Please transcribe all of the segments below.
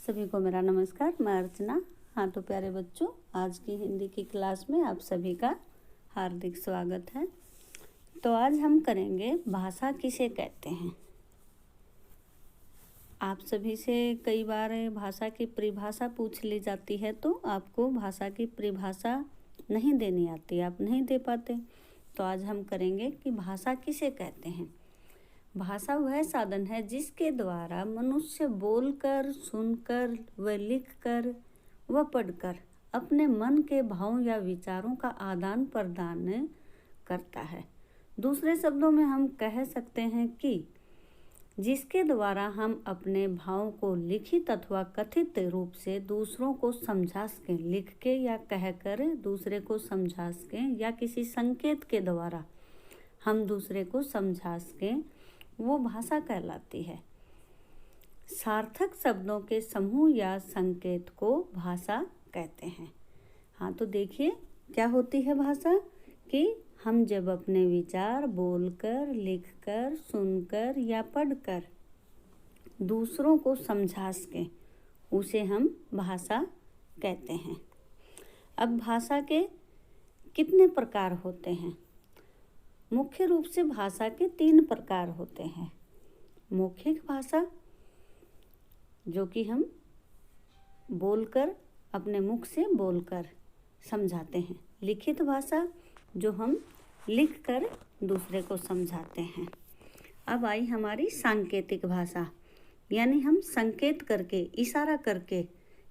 सभी को मेरा नमस्कार। मैं अर्चना। हाँ तो प्यारे बच्चों, आज की हिंदी की क्लास में आप सभी का हार्दिक स्वागत है। तो आज हम करेंगे भाषा किसे कहते हैं। आप सभी से कई बार भाषा की परिभाषा पूछ ली जाती है, तो आपको भाषा की परिभाषा नहीं देनी आती, आप नहीं दे पाते। तो आज हम करेंगे कि भाषा किसे कहते हैं। भाषा वह साधन है जिसके द्वारा मनुष्य बोलकर, सुनकर व लिखकर व पढ़कर अपने मन के भावों या विचारों का आदान प्रदान करता है। दूसरे शब्दों में हम कह सकते हैं कि जिसके द्वारा हम अपने भावों को लिखित अथवा कथित रूप से दूसरों को समझा सकें, लिख के या कहकर दूसरे को समझा सकें, या किसी संकेत के द्वारा हम दूसरे को समझा सकें, वो भाषा कहलाती है। सार्थक शब्दों के समूह या संकेत को भाषा कहते हैं। हाँ तो देखिए क्या होती है भाषा, कि हम जब अपने विचार बोलकर, लिखकर, सुनकर या पढ़कर दूसरों को समझा सकें, उसे हम भाषा कहते हैं। अब भाषा के कितने प्रकार होते हैं? मुख्य रूप से भाषा के 3 प्रकार होते हैं। मौखिक भाषा, जो कि हम बोलकर, अपने मुख से बोलकर समझाते हैं। लिखित भाषा, जो हम लिखकर दूसरे को समझाते हैं। अब आई हमारी सांकेतिक भाषा, यानी हम संकेत करके, इशारा करके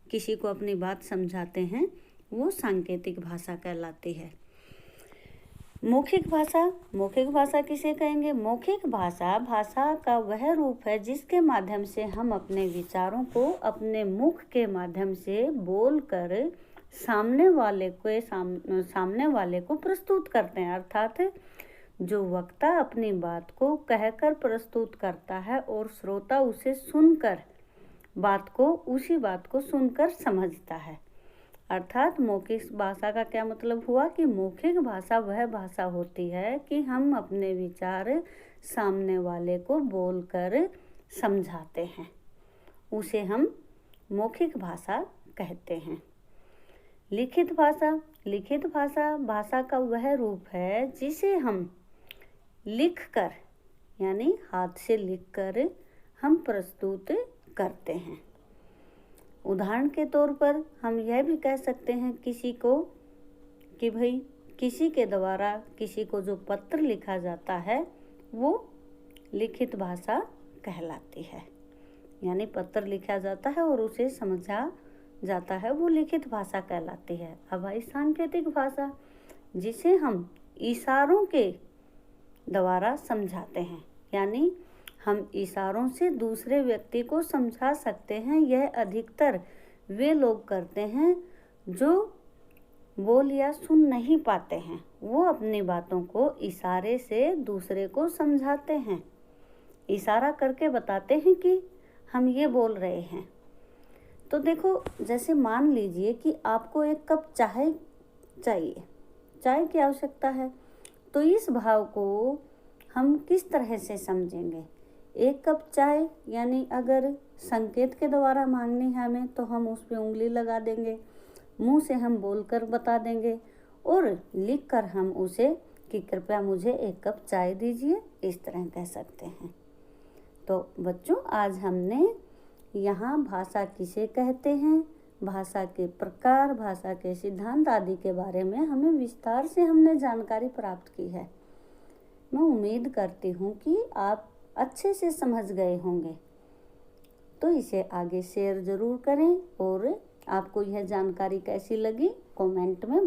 किसी को अपनी बात समझाते हैं, वो सांकेतिक भाषा कहलाती है। मौखिक भाषा किसे कहेंगे? मौखिक भाषा भाषा का वह रूप है जिसके माध्यम से हम अपने विचारों को अपने मुख के माध्यम से बोलकर सामने वाले को प्रस्तुत करते हैं। अर्थात जो वक्ता अपनी बात को कहकर प्रस्तुत करता है और श्रोता उसे सुनकर उसी बात को सुनकर समझता है। अर्थात मौखिक भाषा का क्या मतलब हुआ, कि मौखिक भाषा वह भाषा होती है कि हम अपने विचार सामने वाले को बोलकर समझाते हैं, उसे हम मौखिक भाषा कहते हैं। लिखित भाषा भाषा का वह रूप है जिसे हम लिखकर, यानी हाथ से लिखकर हम प्रस्तुत करते हैं। उदाहरण के तौर पर हम यह भी कह सकते हैं किसी को, कि भाई किसी के द्वारा किसी को जो पत्र लिखा जाता है वो लिखित भाषा कहलाती है। यानी पत्र लिखा जाता है और उसे समझा जाता है, वो लिखित भाषा कहलाती है। अब आई सांकेतिक भाषा, जिसे हम इशारों के द्वारा समझाते हैं, यानी हम इशारों से दूसरे व्यक्ति को समझा सकते हैं। यह अधिकतर वे लोग करते हैं जो बोल या सुन नहीं पाते हैं, वो अपनी बातों को इशारे से दूसरे को समझाते हैं। इशारा करके बताते हैं कि हम ये बोल रहे हैं। तो देखो, जैसे मान लीजिए कि आपको 1 कप चाय चाहिए, चाय की आवश्यकता है, तो इस भाव को हम किस तरह से समझेंगे? 1 कप चाय, यानी अगर संकेत के द्वारा मांगनी है हमें, तो हम उस पे उंगली लगा देंगे, मुंह से हम बोलकर बता देंगे, और लिखकर हम उसे कि कृपया मुझे 1 कप चाय दीजिए, इस तरह कह सकते हैं। तो बच्चों, आज हमने यहाँ भाषा किसे कहते हैं, भाषा के प्रकार, भाषा के सिद्धांत आदि के बारे में हमें विस्तार से हमने जानकारी प्राप्त की है। मैं उम्मीद करती हूँ कि आप अच्छे से समझ गए होंगे। तो इसे आगे शेयर ज़रूर करें, और आपको यह जानकारी कैसी लगी कमेंट में बताएं।